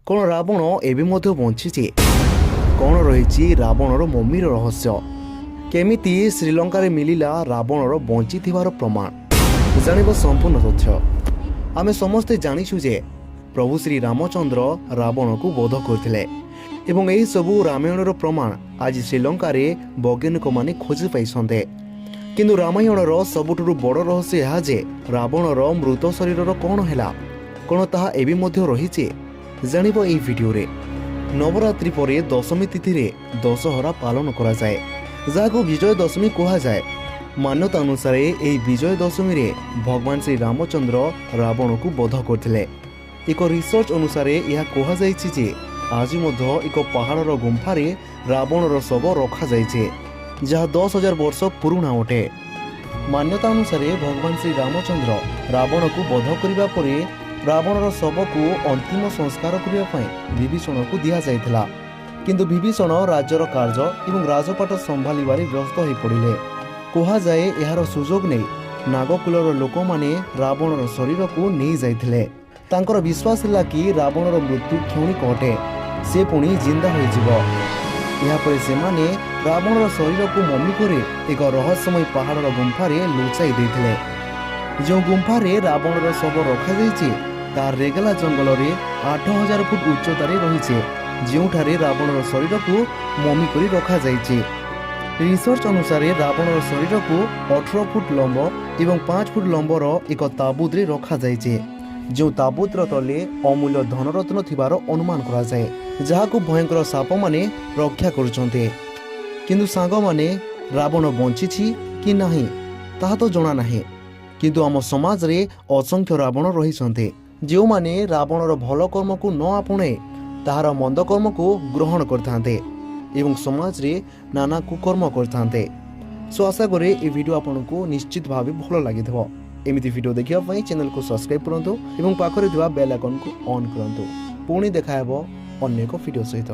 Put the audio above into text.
କ'ଣ ରାବଣ ଏବେ ମଧ୍ୟ ବଞ୍ଚିଛି? କ'ଣ ରହିଛି ରାବଣର ମମିର ରହସ୍ୟ? କେମିତି ଶ୍ରୀଲଙ୍କାରେ ମିଳିଲା ରାବଣର ବଞ୍ଚିଥିବାର ପ୍ରମାଣ? ଜାଣିବ ସମ୍ପୂର୍ଣ୍ଣ ତଥ୍ୟ। ଆମେ ସମସ୍ତେ ଜାଣିଛୁ ଯେ ପ୍ରଭୁ ଶ୍ରୀରାମଚନ୍ଦ୍ର ରାବଣକୁ ବଧ କରିଥିଲେ ଏବଂ ଏହିସବୁ ରାମାୟଣର ପ୍ରମାଣ ଆଜି ଶ୍ରୀଲଙ୍କାରେ ବୈଜ୍ଞାନିକମାନେ ଖୋଜି ପାଇଛନ୍ତି। କିନ୍ତୁ ରାମାୟଣର ସବୁଠାରୁ ବଡ଼ ରହସ୍ୟ ଏହା ଯେ ରାବଣର ମୃତ ଶରୀରର କ'ଣ ହେଲା, କ'ଣ ତାହା ଏବେ ମଧ୍ୟ ରହିଛି? ଜାଣିବ ଏହି ଭିଡ଼ିଓରେ। ନବରାତ୍ରି ପରେ ଦଶମୀ ତିଥିରେ ଦଶହରା ପାଳନ କରାଯାଏ, ଯାହାକୁ ବିଜୟ ଦଶମୀ କୁହାଯାଏ। ମାନ୍ୟତା ଅନୁସାରେ ଏହି ବିଜୟ ଦଶମୀରେ ଭଗବାନ ଶ୍ରୀରାମଚନ୍ଦ୍ର ରାବଣକୁ ବଧ କରିଥିଲେ। ଏକ ରିସର୍ଚ୍ଚ ଅନୁସାରେ ଏହା କୁହାଯାଇଛି ଯେ ଆଜି ମଧ୍ୟ ଏକ ପାହାଡ଼ର ଗୁମ୍ଫାରେ ରାବଣର ଶବ ରଖାଯାଇଛି, ଯାହା 10,000 ବର୍ଷ ପୁରୁଣା ଅଟେ। ମାନ୍ୟତା ଅନୁସାରେ ଭଗବାନ ଶ୍ରୀରାମଚନ୍ଦ୍ର ରାବଣକୁ ବଧ କରିବା ପରେ ରାବଣର ଶବକୁ ଅନ୍ତିମ ସଂସ୍କାର କରିବା ପାଇଁ ବିଭୀଷଣକୁ ଦିଆଯାଇଥିଲା। କିନ୍ତୁ ବିଭୀଷଣ ରାଜ୍ୟର କାର୍ଯ୍ୟ ଏବଂ ରାଜପାଟ ସମ୍ଭାଳିବାରେ ବ୍ୟସ୍ତ ହୋଇପଡ଼ିଲେ। କୁହାଯାଏ ଏହାର ସୁଯୋଗ ନେଇ ନାଗକୁଳର ଲୋକମାନେ ରାବଣର ଶରୀରକୁ ନେଇଯାଇଥିଲେ। ତାଙ୍କର ବିଶ୍ୱାସ ହେଲା କି ରାବଣର ମୃତ୍ୟୁ କ୍ଷଣିକ ଅଟେ, ସେ ପୁଣି ଜିନ୍ଦା ହୋଇଯିବ। ଏହାପରେ ସେମାନେ ରାବଣର ଶରୀରକୁ ମମି କରି ଏକ ରହସ୍ୟମୟ ପାହାଡ଼ର ଗୁମ୍ଫାରେ ଲୁଚାଇ ଦେଇଥିଲେ। ଯେଉଁ ଗୁମ୍ଫାରେ ରାବଣର ଶବ ରଖାଯାଇଛି ତାହା ରେଗାଲା ଜଙ୍ଗଲରେ 8,000 ଫୁଟ ଉଚ୍ଚତାରେ ରହିଛି, ଯେଉଁଠାରେ ରାବଣର ଶରୀରକୁ ମମି କରି ରଖାଯାଇଛି। ରିସର୍ଚ୍ଚ ଅନୁସାରେ ରାବଣର ଶରୀରକୁ 18 ଫୁଟ ଲମ୍ବ ଏବଂ 5 ଫୁଟ ଲମ୍ବର ଏକ ତାବୁତରେ ରଖାଯାଇଛି, ଯେଉଁ ତାବୁତର ତଳେ ଅମୂଲ୍ୟ ଧନରତ୍ନ ଥିବାର ଅନୁମାନ କରାଯାଏ, ଯାହାକୁ ଭୟଙ୍କର ସାପମାନେ ରକ୍ଷା କରୁଛନ୍ତି। କିନ୍ତୁ ସାଙ୍ଗମାନେ, ରାବଣ ବଞ୍ଚିଛି କି ନାହିଁ ତାହା ତ ଜଣା ନାହିଁ। କିନ୍ତୁ ଆମ ସମାଜରେ ଅସଂଖ୍ୟ ରାବଣ ରହିଛନ୍ତି, ଯେଉଁମାନେ ରାବଣର ଭଲ କର୍ମକୁ ନ ଆପଣେଇ ତାହାର ମନ୍ଦ କର୍ମକୁ ଗ୍ରହଣ କରିଥାନ୍ତି ଏବଂ ସମାଜରେ ନାନା କୁକର୍ମ କରିଥାନ୍ତି। ଆଶା କରେ ଏ ଭିଡ଼ିଓ ଆପଣଙ୍କୁ ନିଶ୍ଚିତ ଭାବେ ଭଲ ଲାଗିଥିବ। ଏମିତି ଭିଡ଼ିଓ ଦେଖିବା ପାଇଁ ଚ୍ୟାନେଲକୁ ସବସ୍କ୍ରାଇବ୍ କରନ୍ତୁ ଏବଂ ପାଖରେ ଥିବା ବେଲ୍ ଆଇକନ୍କୁ ଅନ୍ କରନ୍ତୁ। ପୁଣି ଦେଖା ହେବ ଅନ୍ୟ ଏକ ଭିଡ଼ିଓ ସହିତ।